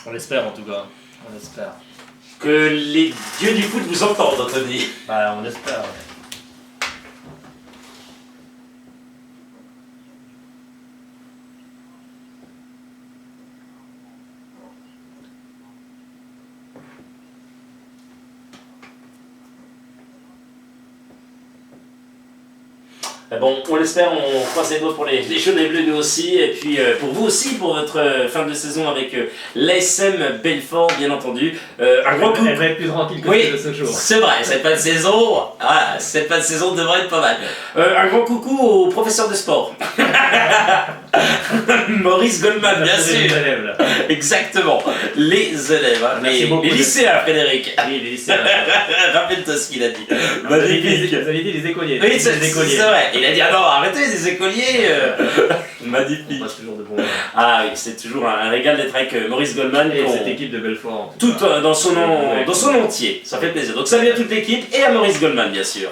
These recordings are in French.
On l'espère en tout cas. On espère. Que les dieux du foot vous entendent, Anthony. Bah, on espère. Bon, on l'espère, on croise les doigts pour les jaunes et bleus nous aussi, et puis pour vous aussi, pour votre fin de saison avec l'ASM Belfort, bien entendu. Un grand coup. Elle va être plus tranquille que Oui, celle de ce jour. c'est vrai, cette fin de saison, voilà, cette fin de saison devrait être pas mal. Un grand coucou au professeur de sport. Maurice Goldman, bien sûr. Les élèves, là. Exactement, les élèves, hein, Merci les beaucoup. lycéens, Frédéric. Oui, les lycéens. Rappelle-toi ce qu'il a dit. Vous avez Magnifique. dit les écoliers. Oui, c'est les écoliers. vrai. Il a dit, ah non, arrêtez les écoliers. Magnifique. On passe toujours de bons moments. Ah oui, c'est toujours un régal d'être avec Maurice Goldman. Et qu'on- cette équipe de Belfort. en Tout cas. dans son Ouais. entier. Ça fait plaisir. Donc salut à toute l'équipe et à Maurice Goldman, bien sûr.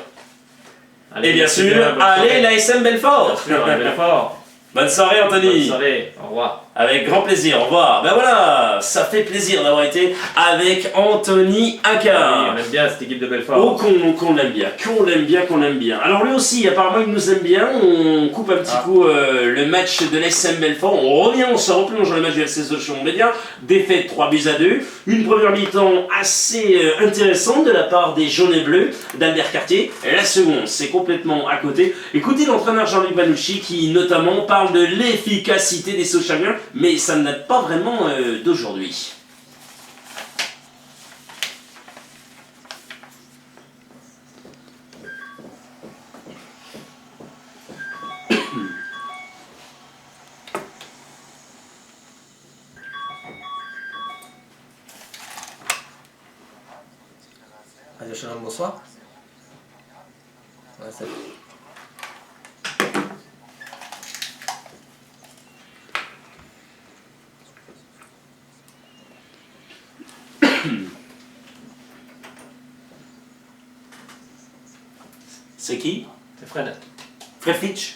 Allez, Et bien merci sûr, bonne allez, soirée. l'ASM Bien Belfort. sûr, à Belfort. Bonne soirée, Bonne Anthony. soirée. Au revoir. Avec grand plaisir, au revoir. Ben voilà, ça fait plaisir d'avoir été avec Anthony Oui, Aka. on aime bien cette équipe de Oh, Belfort. qu'on l'aime bien, qu'on aime bien. Alors lui aussi, apparemment, il nous aime bien. On coupe un petit coup le match de l'ASM Belfort. On revient, on se replonge dans le match du FC Sochaux-Montbéliard. Défaite 3-2. Une première mi-temps assez intéressante de la part des jaunes et bleus d'Albert Cartier. Et la seconde, c'est complètement à côté. Écoutez l'entraîneur Jean-Luc Banucci qui notamment parle de l'efficacité des Sochaliens, mais ça ne date pas vraiment d'aujourd'hui. Radio Shalom, bonsoir. Ouais, salut. C'est qui? C'est Fred. Fred Fitch.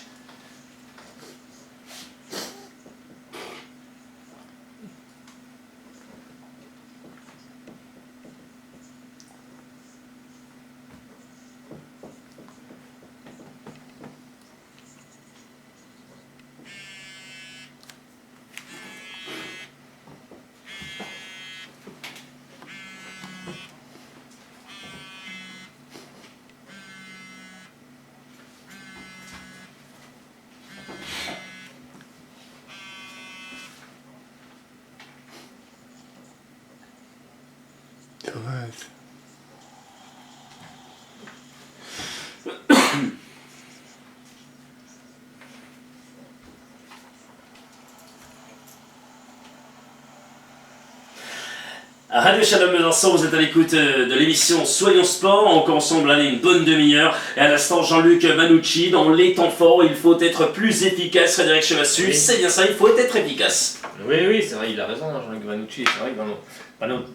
À Radio Shalom Besançon, vous êtes à l'écoute de l'émission Soyons Sport. Encore ensemble, allez, une bonne demi-heure. Et à l'instant, Jean-Luc Banucci, dans les temps forts, il faut être plus efficace. Frédéric Chevassus, Oui. c'est bien ça, il faut être efficace. Oui, c'est vrai, il a raison, hein, Jean-Luc Vanucci. C'est vrai que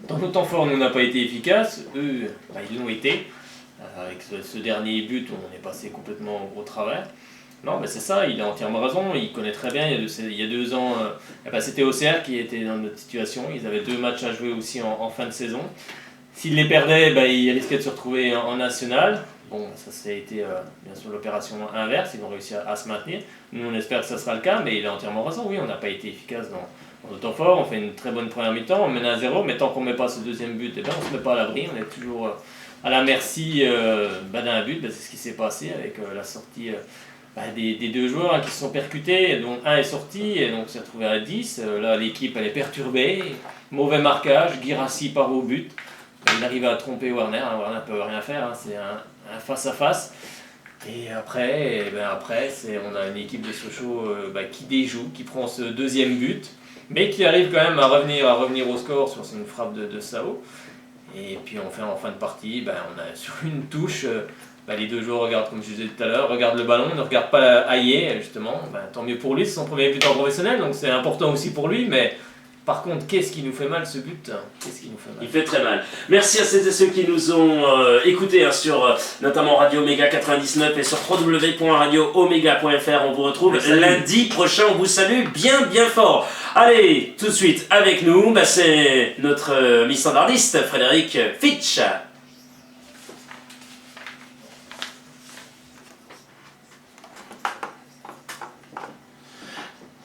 dans nos temps forts, nous n'a pas été efficace. Eux, ils l'ont été. Avec ce dernier but, on est passé complètement au travers. Non, mais c'est ça, il a entièrement raison. Il connaît très bien. Il y a 2 ans, c'était OCR qui était dans notre situation. Ils avaient 2 matchs à jouer aussi en fin de saison. S'ils les perdaient, ils risquaient de se retrouver en national. Bon, ça a été bien sûr l'opération inverse. Ils ont réussi à se maintenir. Nous, on espère que ça sera le cas, mais il a entièrement raison. Oui, on n'a pas été efficace dans le temps fort. On fait une très bonne première mi-temps, on mène à 0, mais tant qu'on ne met pas ce deuxième but, on ne se met pas à l'abri. On est toujours à la merci d'un but. C'est ce qui s'est passé avec la sortie des 2 joueurs qui se sont percutés, dont un est sorti, et donc s'est retrouvé à 10. Là, l'équipe, elle est perturbée. Mauvais marquage, Guirassi part au but. Il arrive à tromper Warner. Warner ne peut rien faire, c'est un face-à-face. Et après, on a une équipe de Sochaux qui déjoue, qui prend ce deuxième but, mais qui arrive quand même à revenir au score sur une frappe de Sao. Et puis on fait en fin de partie, on a sur une touche, les 2 joueurs regardent, comme je disais tout à l'heure, regardent le ballon, ne regardent pas Hayé, justement. Tant mieux pour lui, c'est son premier but en professionnel, donc c'est important aussi pour lui, mais Par contre, qu'est-ce qui nous fait mal ce but? Qu'est-ce qui nous fait mal? Il fait très mal. Merci à celles et ceux qui nous ont écoutés sur notamment Radio Omega 99 et sur www.radioomega.fr. On vous retrouve lundi prochain. On vous salue bien fort. Allez, tout de suite avec nous, c'est notre mi-standardiste Frédéric Fitch.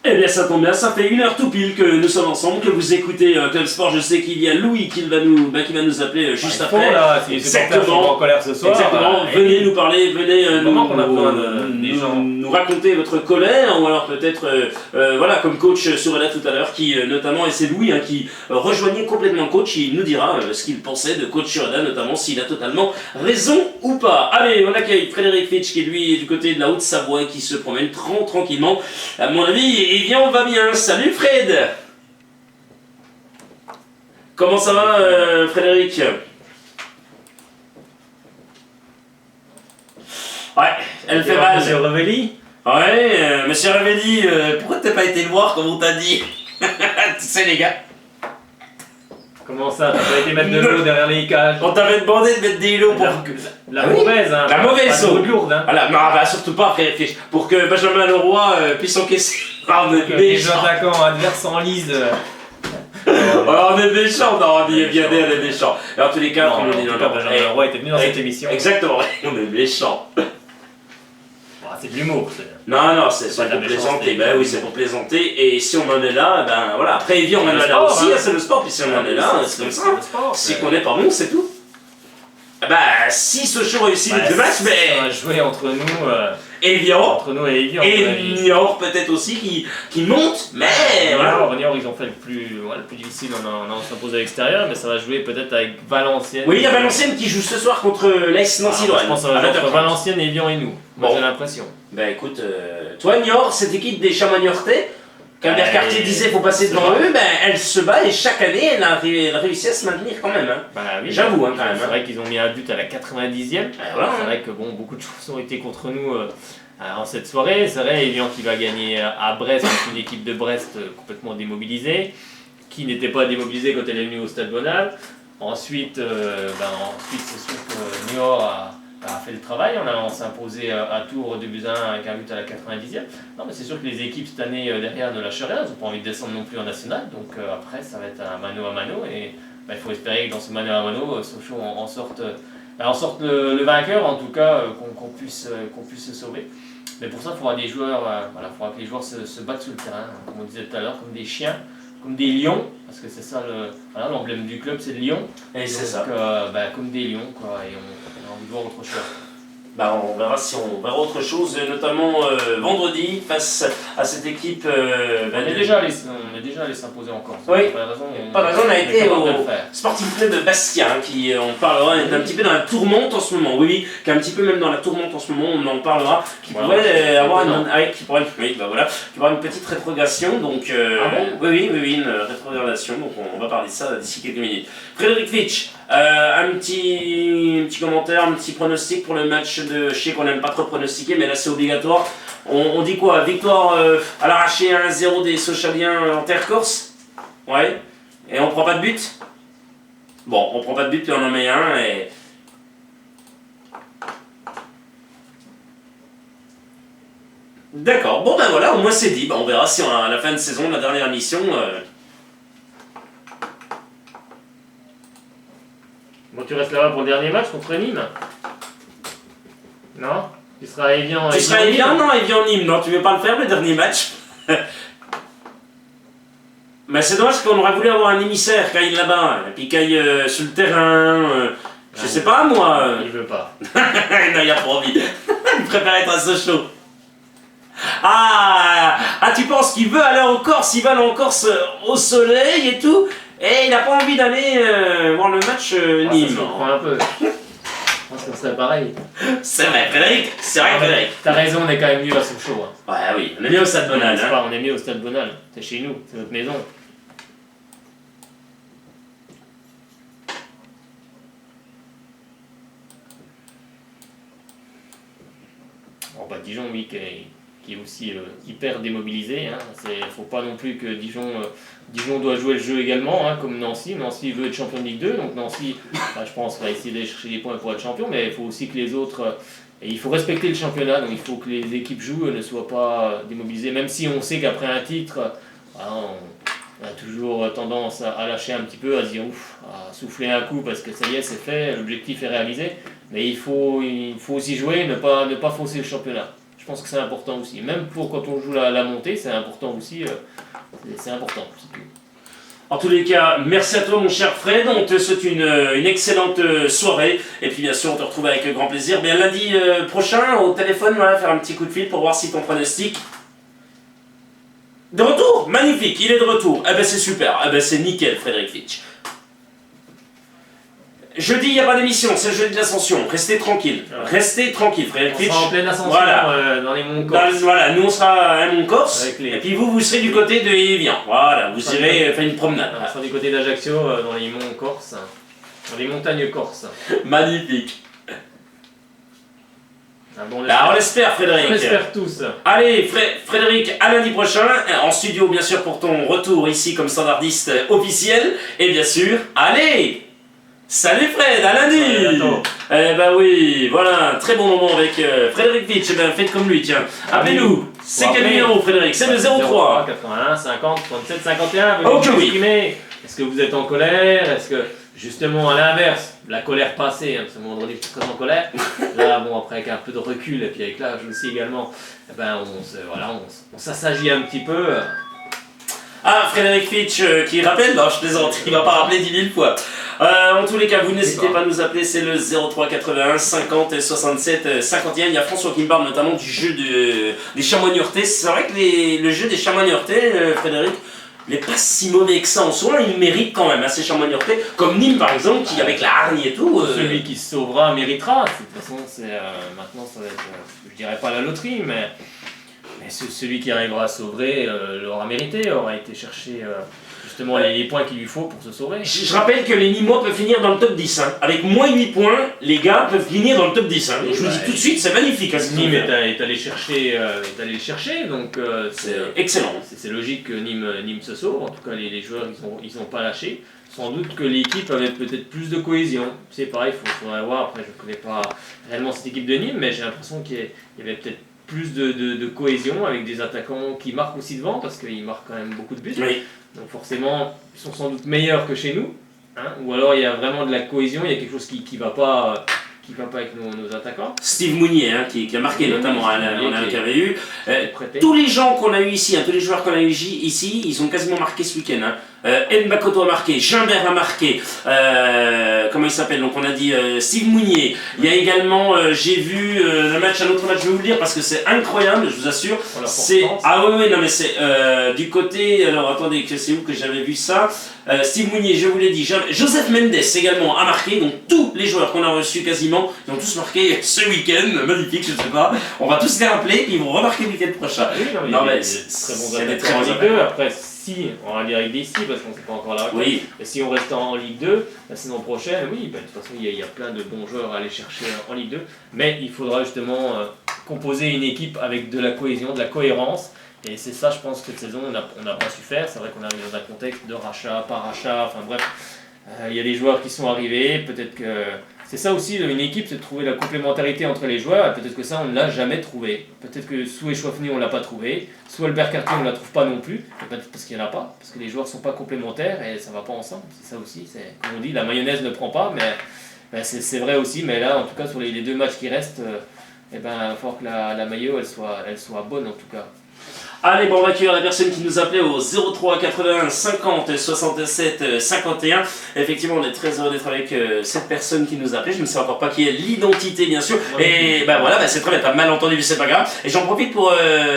Eh bien ça tombe bien, ça fait 1 heure tout pile que nous sommes ensemble, que vous écoutez Club Sport. Je sais qu'il y a Louis qui va nous appeler juste après. Exactement. En colère ce soir. Exactement. Venez nous parler, venez nous raconter votre colère, ou alors peut-être, voilà, comme coach Sourella tout à l'heure, qui notamment, et c'est Louis qui rejoignait complètement le coach, il nous dira ce qu'il pensait de coach Sourella, notamment s'il a totalement raison ou pas. Allez, on accueille Frédéric Fitch qui lui est du côté de la Haute-Savoie, qui se promène tranquillement, à mon avis. Eh bien, on va bien. Salut Fred. Comment ça va, Frédéric? Ouais, elle fait mal. Monsieur Revelli? Ouais, monsieur Revelli, pourquoi t'as pas été le voir comme on t'a dit? Tu sais, les gars. Comment ça? T'as pas été mettre de l'eau derrière les cages? On t'avait demandé de mettre des lots pour que... La mauvaise, hein. La mauvaise eau. Lourde, hein. Voilà, non, bah, surtout pas, Frédéric, pour que Benjamin Leroy puisse encaisser. Ah, on est Les attaquants adverses en lise. On est méchants, non, on est bien on est méchants. Et en tous les cas, on dit non, Benjamin Leroy était venu dans cette émission. Exactement, on est méchants. C'est de l'humour. Non, c'est pour plaisanter. Ben oui, c'est pour plaisanter. Et si on en est là, ben voilà. Après, évidemment, on en est là aussi, c'est le sport. Puis si on en est là, c'est comme ça. Si qu'on est pas bon, c'est tout. Bah, si Sochaux réussit les deux matchs, mais. On va jouer entre nous. Evian. Entre nous et Evian. Et Niort peut-être aussi qui monte, mais voilà. Niort, ils ont fait le plus difficile en s'imposant à l'extérieur, mais ça va jouer peut-être avec Valenciennes. Oui, il y a Valenciennes qui joue ce soir contre l'AS Nancy-Lorraine. Je pense que ça va jouer entre Valenciennes, Evian et nous. Moi, j'ai l'impression. Ben écoute, toi Niort, cette équipe des Chamagnortais, qu'Albert Cartier disait faut passer devant eux, ben elle se bat et chaque année elle a réussi à se maintenir quand même. Hein. Bah oui, j'avoue quand même. C'est vrai qu'ils ont mis un but à la 90e. Voilà, c'est vrai que beaucoup de choses ont été contre nous en cette soirée. C'est vrai, Evian qui va gagner à Brest, une équipe de Brest complètement démobilisée, qui n'était pas démobilisée quand elle est venue au Stade Bonal. Ensuite, c'est sûr que Niort a fait le travail en allant s'imposer à Tours 2-1 avec un but à la 90e. Non, mais c'est sûr que les équipes cette année derrière ne lâchent rien, elles n'ont pas envie de descendre non plus en national, donc après ça va être un mano à mano et il faut espérer que dans ce mano à mano, Sochaux en sorte le vainqueur, en tout cas qu'on puisse se sauver. Mais pour ça, il faudra des joueurs, il faudra que les joueurs se battent sur le terrain, comme on disait tout à l'heure, comme des chiens, comme des lions, parce que c'est ça l'emblème du club, c'est le lion. Et c'est ça. Comme des lions, quoi, et on a envie de voir autre chose. Bah, on verra si on verra autre chose, notamment vendredi face à cette équipe. On est déjà allé s'imposer encore. Oui. Pas de raison, on a été au Sporting Club Bastia, qui on parlera, est un petit peu dans la tourmente en ce moment. Oui, qui est un petit peu même dans la tourmente en ce moment. On en parlera. Qui pourrait avoir qui pourrait avoir une petite rétrogradation. Donc oui, une rétrogradation. Donc on va parler de ça d'ici quelques minutes. Frédéric Fitch. Un petit commentaire, un petit pronostic pour le match de... Je sais qu'on n'aime pas trop pronostiquer, mais là c'est obligatoire. On dit quoi? Victoire à l'arraché 1-0 des Sochaliens en terre corse? Ouais. Et on prend pas de but? Bon, on prend pas de but, puis on en met un et... D'accord, bon ben voilà, au moins c'est dit. On verra si à la fin de saison, la dernière émission... Bon, tu restes là-bas pour le dernier match contre Nîmes? Non? Tu seras à Evian? Tu seras à Evian? Non, Evian-Nîmes. Non, tu veux pas le faire, le dernier match? Mais c'est dommage qu'on aurait voulu avoir un émissaire qui aille là-bas, et puis qui aille sur le terrain. Je sais pas, moi. Il veut pas. Non, il a pas envie. Il préfère être à Sochaux. Ah, tu penses qu'il veut aller en Corse? Il va aller en Corse au soleil et tout? Et il n'a pas envie d'aller voir le match Nîmes. Ça surprend un peu. Je pense que ce serait pareil. C'est vrai, Frédéric. C'est vrai, Frédéric. T'as raison, on est quand même mieux à Sochaux. Ouais, oui, on est mieux au Stade Bonal. On est mieux au Stade Bonal. C'est chez nous, c'est notre maison. Dijon, oui, qui est aussi hyper démobilisé. Hein. Il ne faut pas non plus que Dijon doit jouer le jeu également, hein, comme Nancy. Nancy veut être champion de Ligue 2, donc Nancy, je pense, va essayer d'aller chercher des points pour être champion, mais il faut aussi que les autres... et il faut respecter le championnat, donc il faut que les équipes jouent, ne soient pas démobilisées, même si on sait qu'après un titre, on a toujours tendance à lâcher un petit peu, à se dire ouf, à souffler un coup parce que ça y est, c'est fait, l'objectif est réalisé. Mais il faut aussi jouer, ne pas fausser le championnat. Je pense que c'est important aussi. Même pour quand on joue la montée, c'est important aussi. C'est important. En tous les cas, merci à toi mon cher Fred, on te souhaite une excellente soirée, et puis bien sûr on te retrouve avec grand plaisir. Bien lundi prochain, au téléphone, voilà, faire un petit coup de fil pour voir si ton pronostic... De retour, magnifique, il est de retour. Eh ben c'est super, eh ben c'est nickel Frédéric Fitch. Jeudi, il n'y a pas d'émission, c'est le jeudi de l'ascension. Restez tranquille. Restez tranquille, Frédéric Fitch. On sera en pleine ascension voilà. Dans les monts Corse. Voilà, nous on sera à Mont-Corse, et puis vous serez du côté de Évian. Voilà, vous irez faire une promenade. On sera du côté d'Ajaccio, dans les monts Corse. Dans les montagnes corses. Magnifique. Bon, on l'espère, Frédéric. On l'espère tous. Allez, Frédéric, à lundi prochain, en studio bien sûr pour ton retour ici comme standardiste officiel. Et bien sûr, allez, salut Fred, à lundi. Eh ben oui, voilà, un très bon moment avec Frédéric Fitch. Eh ben faites comme lui, tiens. Appelez-nous. C'est quel numéro, Frédéric? C'est le 03 81 50 37 51. Vous Ok, oui. exprimer. Est-ce que vous êtes en colère? Est-ce que, justement, à l'inverse, la colère passée, hein, parce que vendredi je suis très en colère, là, bon, après avec un peu de recul, et puis avec l'âge aussi également, eh ben, on s'assagit un petit peu. Ah, Frédéric Fitch qui rappelle, non je plaisante, il va pas rappeler 10 000 fois. En tous les cas, vous n'hésitez pas à nous appeler, c'est le 03 81 50 67 51. Il y a François qui me parle notamment du jeu des chamois heurtés. C'est vrai que le jeu des chamois heurtés, Frédéric, n'est pas si mauvais que ça en soi, il mérite quand même, hein, ces chamois heurtés, comme Nîmes par exemple, qui avec la hargne et tout... Celui qui se sauvera méritera, de toute façon, maintenant ça va être, je dirais pas la loterie, mais celui qui arrivera à sauver l'aura mérité, aura été chercher justement les points qu'il lui faut pour se sauver. Je rappelle que les Nîmois peuvent finir dans le top 10. Hein. Avec moins 8 points, les gars peuvent finir dans le top 10. Hein. Je vous dis tout de suite, c'est magnifique. Hein, Nîmes est allé chercher, donc c'est excellent. C'est logique que Nîmes se sauve. En tout cas, les joueurs, ils ont pas lâché. Sans doute que l'équipe avait peut-être plus de cohésion. C'est pareil, il faudrait voir. Après, je ne connais pas réellement cette équipe de Nîmes, mais j'ai l'impression qu'il y avait peut-être plus de cohésion avec des attaquants qui marquent aussi devant, parce qu'ils marquent quand même beaucoup de buts. Oui. Donc forcément, ils sont sans doute meilleurs que chez nous. Hein, ou alors il y a vraiment de la cohésion, il y a quelque chose qui va pas avec nos attaquants. Steve Mounier, hein, qui a marqué notamment, on a eu. Prêté. Tous les gens qu'on a eu ici, hein, tous les joueurs qu'on a eu ici, ils ont quasiment marqué ce week-end. Hein. Nbakoto a marqué, Gimbert a marqué, comment il s'appelle? Donc on a dit Steve Mounier. Il y a également, j'ai vu un autre match, je vais vous le dire parce que c'est incroyable, je vous assure. C'est non mais c'est du côté, alors attendez, c'est où que j'avais vu ça? Steve Mounier, je vous l'ai dit, Joseph Mendes également a marqué, donc tous les joueurs qu'on a reçus quasiment, ils ont tous marqué ce week-end, magnifique, je sais pas. On va tous les rappeler, puis ils vont remarquer le week-end prochain. Oui, non, mais c'est des très bons attaquants. Après, si, on va dire avec des si, parce qu'on ne sait pas encore la réponse, et si on reste en Ligue 2, la saison prochaine, oui, de toute façon, il y a plein de bons joueurs à aller chercher en Ligue 2, mais il faudra justement composer une équipe avec de la cohésion, de la cohérence. Et c'est ça, je pense, que cette saison, on n'a pas su faire. C'est vrai qu'on arrive dans un contexte de rachat, pas rachat, enfin bref. Il y a des joueurs qui sont arrivés, peut-être que... C'est ça aussi, une équipe, c'est de trouver la complémentarité entre les joueurs, et peut-être que ça, on ne l'a jamais trouvé. Peut-être que Soué Chouafny, on ne l'a pas trouvé. Soit Albert Cartier, on ne la trouve pas non plus. Peut-être parce qu'il n'y en a pas, parce que les joueurs ne sont pas complémentaires, et ça ne va pas ensemble. C'est ça aussi, comme on dit, la mayonnaise ne prend pas, mais c'est vrai aussi. Mais là, en tout cas, sur les deux matchs qui restent, il va falloir que la maillot, elle soit bonne, en tout cas. Allez, bon, on va accueillir la personne qui nous appelait au 03 81 50 67 51. Effectivement, on est très heureux d'être avec cette personne qui nous appelait. Je ne sais encore pas qui est l'identité, bien sûr. Et ben voilà, c'est très bien, t'as mal entendu, mais c'est pas grave. Et j'en profite pour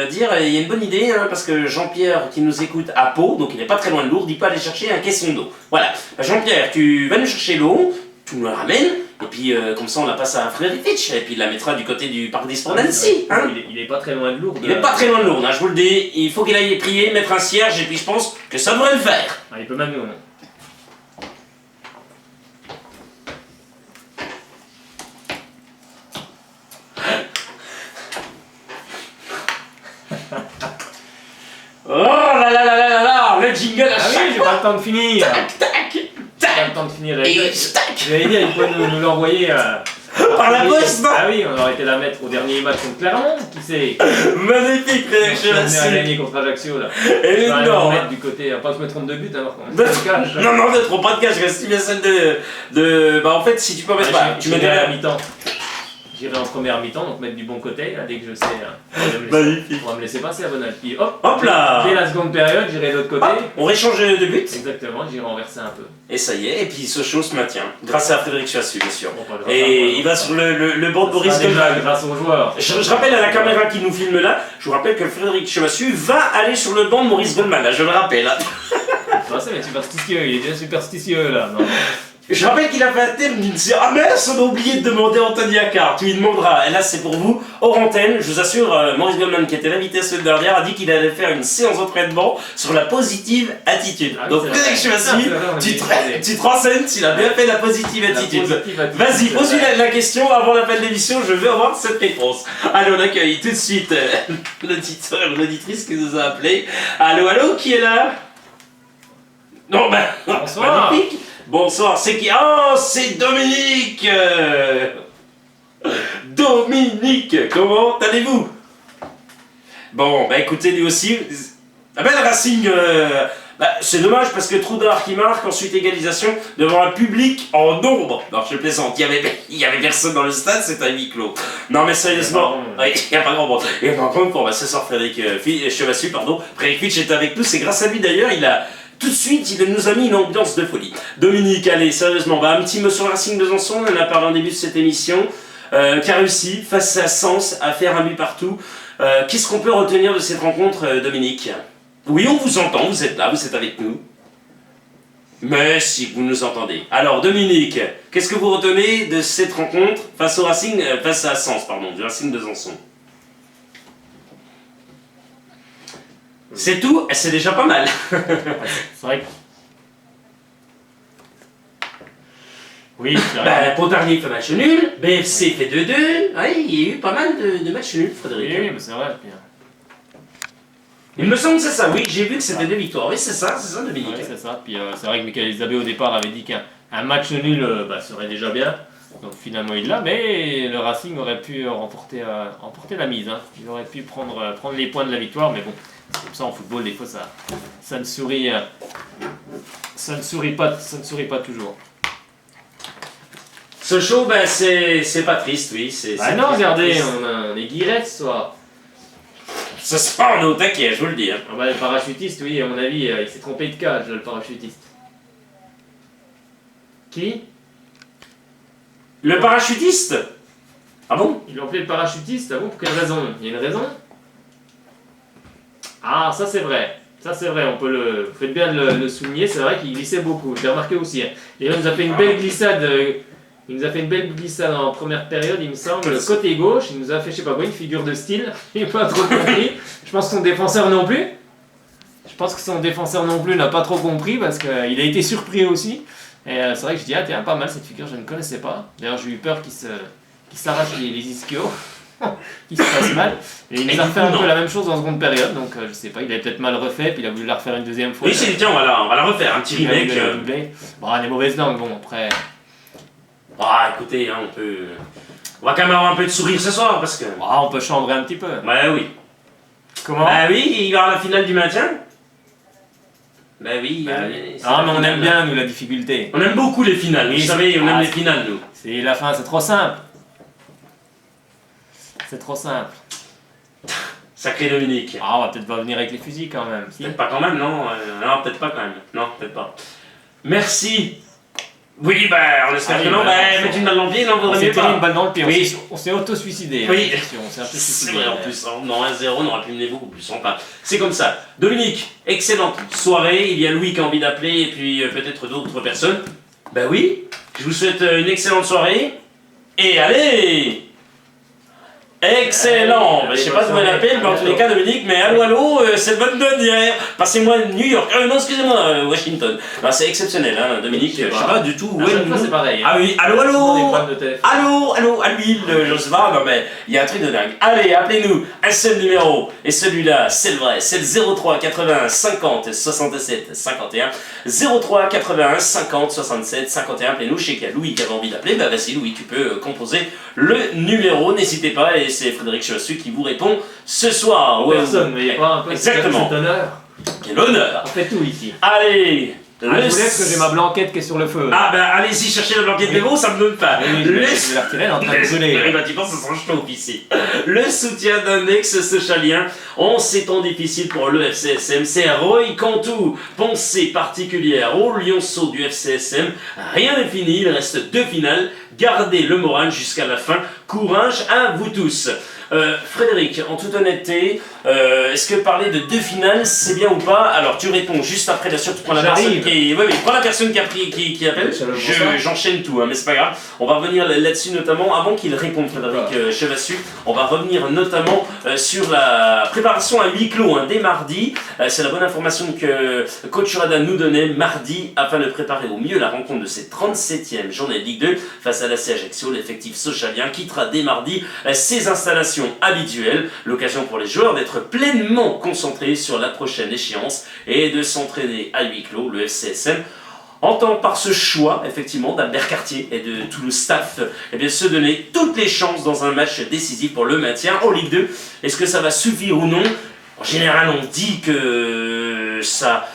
dire, il y a une bonne idée, hein, parce que Jean-Pierre qui nous écoute à Pau, donc il n'est pas très loin de Lourdes, il peut aller chercher un caisson d'eau. Voilà. Jean-Pierre, tu vas nous chercher l'eau, tu nous la ramènes. Et puis comme ça on la passe à Frédéric Fitch et puis il la mettra du côté du parc des sports d'Annecy. Hein, il est pas très loin de Lourdes. Il est pas très loin de Lourdes, hein, je vous le dis. Il faut qu'il aille prier, mettre un cierge et puis je pense que ça devrait le faire. Il peut même... j'ai pas le temps de finir. Tac, J'ai pas le temps de finir. et tac. J'allais dire, il faut nous l'envoyer. Par la poste, non? Ah oui, on aurait été la mettre au dernier match contre Clermont, qui sait. Magnifique, réaction On est à là-dessus. gagner contre Ajaccio là. Elle est On va énorme. mettre du côté, pas se mettre 32 buts alors qu'on De- cache. Non, non, ne trop pas de cash, reste bien celle de. Bah, en fait, si tu peux mettre pas, tu mets J'irai à la derrière. mi-temps. J'irai en première mi-temps, donc mettre du bon côté, là, dès que je sais. Magnifique. On va me laisser passer à Bonal. Puis hop, Hop là. dès la seconde période, j'irai de l'autre côté. Hop, on réchange de buts. Exactement, j'irai renverser un peu. Et ça y est, et puis Sochaux se maintient. Grâce à Frédéric Chassu, bien sûr. Bon, pas grave, Et il va sur le banc de Boris ça sera déjà Goldman. grâce aux joueurs. Je rappelle à la caméra qui nous filme là, je vous rappelle que Frédéric Chassu va aller sur le banc de Maurice Goldman, là, je le rappelle. Hein. Ça, c'est superstitieux, il est déjà superstitieux là. Non. Je rappelle qu'il a fait un thème d'une série. Ah mince, on a oublié de demander à Anthony Accard. Tu lui demanderas. Et là, c'est pour vous, hors antenne. Je vous assure, Maurice Goldman, qui était l'invité la semaine dernière, a dit qu'il allait faire une séance d'entraînement sur la positive attitude. Ah oui, Donc, c'est Frédéric vrai. Chassu, Ah, c'est vrai, on a tu bien te fait. tu te renseignes s'il a bien fait la positive attitude. Vas-y, c'est pose-lui vrai. la question avant la fin de l'émission, je veux avoir cette réponse. Allez, on accueille tout de suite l'auditeur ou l'auditrice qui nous a appelé. Allô, allô, qui est là? Non, ben, Bonsoir. magnifique. Bonsoir, c'est qui? Oh, c'est Dominique. Dominique, comment allez-vous? Bon, bah écoutez, lui aussi. Ah ben, le Racing, bah, c'est dommage parce que Troudard qui marque, ensuite égalisation devant un public en nombre. Non, je plaisante, il y avait personne dans le stade, c'est un huis clos. Non, mais sérieusement, il n'y a pas grand monde. Et par contre, pour ma sœur Frédéric Chevassu, pardon, Frédéric Fitch est avec nous, c'est grâce à lui d'ailleurs, il a. Tout de suite, il nous a mis une ambiance de folie. Dominique, allez, sérieusement, bah, un petit mot sur le Racing Besançon, on en a parlé en début de cette émission, qui a réussi, face à Sens, à faire un but partout. Qu'est-ce qu'on peut retenir de cette rencontre, Dominique? Oui, on vous entend, vous êtes là, vous êtes avec nous. Mais si, vous nous entendez. Alors, Dominique, qu'est-ce que vous retenez de cette rencontre face au Racing, face à Sens, pardon, du Racing Besançon? C'est tout, c'est déjà pas mal. C'est vrai que. Oui, c'est vrai. Bah, Pontarlier fait match nul, BFC fait 2-2. Ouais, il y a eu pas mal de matchs nuls, Frédéric. Oui, mais c'est vrai. Puis, Il me semble que c'est ça, oui, j'ai vu que c'était 2 victoires. Oui, c'est ça, Dominique. ouais, c'est ça. Puis c'est vrai que Michael Elisabeth au départ avait dit qu'un match nul serait déjà bien. Donc finalement il l'a, mais le Racing aurait pu remporter la mise. Hein. Il aurait pu prendre les points de la victoire, mais bon, c'est comme ça en football, des fois ça ne sourit pas toujours. Sochaux, ben c'est pas triste, oui. Ah non, regardez, on est guirette ce soir. Ce soir, on est au taquet, je vous le dis. Hein. Ah bah, le parachutiste, oui, à mon avis, il s'est trompé de cage, le parachutiste. Qui? Le parachutiste? Ah bon? Ils l'ont appelé le parachutiste, ah bon, pour quelle raison? Il y a une raison? Ah, ça c'est vrai. Ça c'est vrai, vous faites bien de le souligner, c'est vrai qu'il glissait beaucoup, je l'ai remarqué aussi. Hein. Et là, il nous a fait une belle glissade. Il nous a fait une belle glissade en première période, il me semble, le côté gauche, il nous a fait, je sais pas quoi, une figure de style, j'ai pas trop compris. Je pense que son défenseur non plus. N'a pas trop compris parce qu'il a été surpris aussi. Et c'est vrai que je dis, ah tiens, pas mal cette figure, je ne connaissais pas. D'ailleurs, j'ai eu peur qu'il s'arrache les ischios, qu'il se fasse mal. Et il nous a fait un peu la même chose en seconde période, donc je sais pas, il avait peut-être mal refait, puis il a voulu la refaire une deuxième fois. Oui, c'est tiens, on va la refaire, un petit remake. Bon, les mauvaises langues, bon, après. Ah, écoutez, hein, on va quand même avoir un peu de sourire ce soir, parce que... Ah, on peut chambrer un petit peu. Ouais, oui. Comment? Bah oui, il va y avoir la finale du maintien. Bah oui. Ah, mais on aime bien, nous, la difficulté. On aime beaucoup les finales, Oui, vous savez, on aime ah, les finales, nous. C'est la fin, c'est trop simple. C'est trop simple. Sacré Dominique. Ah, on va peut-être pas venir avec les fusils quand même. Si. Peut-être pas quand même, non. Non, peut-être pas quand même. Non, peut-être pas. Merci. Oui, bah, on espère que non. Bah, mettre une balle dans le pied, non, On vaudrait s'est mieux tiré pas. une balle dans le pied, Oui. on s'est auto-suicidé. Oui. On s'est un peu C'est suicidé. vrai en plus, hein. Non, 1-0, on aurait pu mener beaucoup plus. Enfin, c'est comme ça. Dominique, excellente soirée. Il y a Louis qui a envie d'appeler et puis peut-être d'autres personnes. Bah oui, je vous souhaite une excellente soirée. Et allez! Excellent. Je sais pas d'où elle appelle, mais en tous les cas, Dominique, mais allô, c'est bonne donne hier. Passez-moi New York. Non, excusez-moi, Washington. Ben, c'est exceptionnel, hein, Dominique. Je sais pas du tout où est c'est pareil. Ah oui, allô. À l'huile, je sais pas, non mais il y a un truc de dingue. Allez, appelez-nous. Un seul numéro. Et celui-là, c'est le vrai. C'est le 03 81 50 67 51. 03 81 50 67 51. Appelez-nous. Je sais qu'il y a Louis qui avait envie d'appeler. Bah vas-y, Louis, tu peux composer le numéro. N'hésitez pas. Et c'est Frédéric Chevassu qui vous répond ce soir. Personne, mais il n'y a pas un peu exactement. Cet honneur. Quel honneur. On fait tout ici. Allez. Je vous laisse que j'ai ma blanquette qui est sur le feu. Ah bah allez-y chercher la blanquette de veau, ça me donne pas. Oui, je vais la retirer, elle est en train de brûler. Bah tu penses que ça sera chaud ici. Le soutien d'un ex-socialien en ces temps difficiles pour le FCSM, c'est Roy Cantou. Pensée particulière aux lionceaux du FCSM. Rien n'est fini, il reste 2 finales. Gardez le moral jusqu'à la fin. Courage à vous tous. Frédéric, en toute honnêteté, est-ce que parler de 2 finales, c'est bien ou pas? Alors tu réponds juste après, bien sûr, tu prends la personne qui... Oui, prends la personne qui appelle. J'enchaîne tout, hein, mais c'est pas grave. On va revenir là-dessus notamment, avant qu'il réponde, Frédéric Chevassu, on va revenir notamment sur la préparation à huis clos, hein, dès mardi. C'est la bonne information que Coach Urada nous donnait mardi, afin de préparer au mieux la rencontre de cette 37e journée de Ligue 2 face à l'AC Ajaccio. L'effectif socialien quittera dès mardi ses installations habituelle, l'occasion pour les joueurs d'être pleinement concentrés sur la prochaine échéance et de s'entraîner à huis clos. Le FCSM entend par ce choix, effectivement, d'Albert Cartier et de tout le staff, se donner toutes les chances dans un match décisif pour le maintien en Ligue 2. Est-ce que ça va suffire ou non? En général, on dit que ça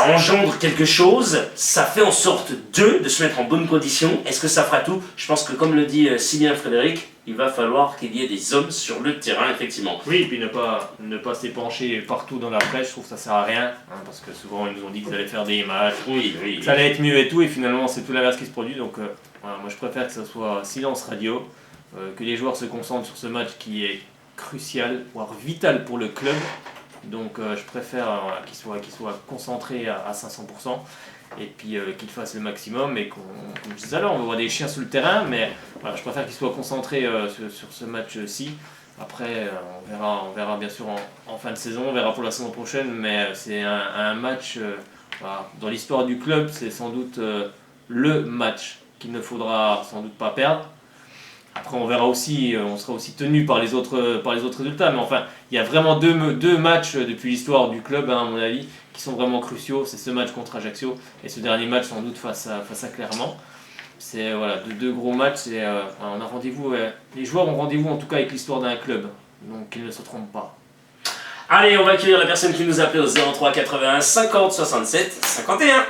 engendre quelque chose, ça fait en sorte de se mettre en bonne condition. Est-ce que ça fera tout? Je pense que, comme le dit si bien Frédéric, il va falloir qu'il y ait des hommes sur le terrain, effectivement. Oui, et puis ne pas s'épancher partout dans la presse, je trouve que ça sert à rien, hein, parce que souvent ils nous ont dit qu'ils allaient faire des matchs, que ça allait être mieux et tout, et finalement c'est tout l'inverse qui se produit, donc voilà, moi je préfère que ça soit silence radio, que les joueurs se concentrent sur ce match qui est crucial, voire vital pour le club. Donc je préfère qu'ils soient concentrés à 500%, et puis qu'ils fassent le maximum, et comme je disais alors, on voit des chiens sur le terrain, mais voilà, je préfère qu'ils soient concentrés sur ce match-ci. Après, on verra bien sûr en fin de saison, on verra pour la saison prochaine, mais c'est un match, voilà, dans l'histoire du club, c'est sans doute le match qu'il ne faudra sans doute pas perdre. Après, on verra aussi, on sera aussi tenu par les autres résultats. Mais enfin, il y a vraiment deux matchs depuis l'histoire du club, hein, à mon avis, qui sont vraiment cruciaux. C'est ce match contre Ajaccio et ce dernier match sans doute face à Clermont. C'est voilà, deux gros matchs. Et, on a rendez-vous. Les joueurs ont rendez-vous en tout cas avec l'histoire d'un club, donc ils ne se trompent pas. Allez, on va accueillir la personne qui nous appelle au 03 81 50 67 51.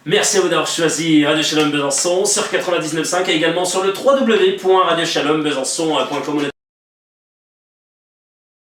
Merci à vous d'avoir choisi Radio Shalom Besançon sur 99.5 et également sur le www.radioshalombesançon.com.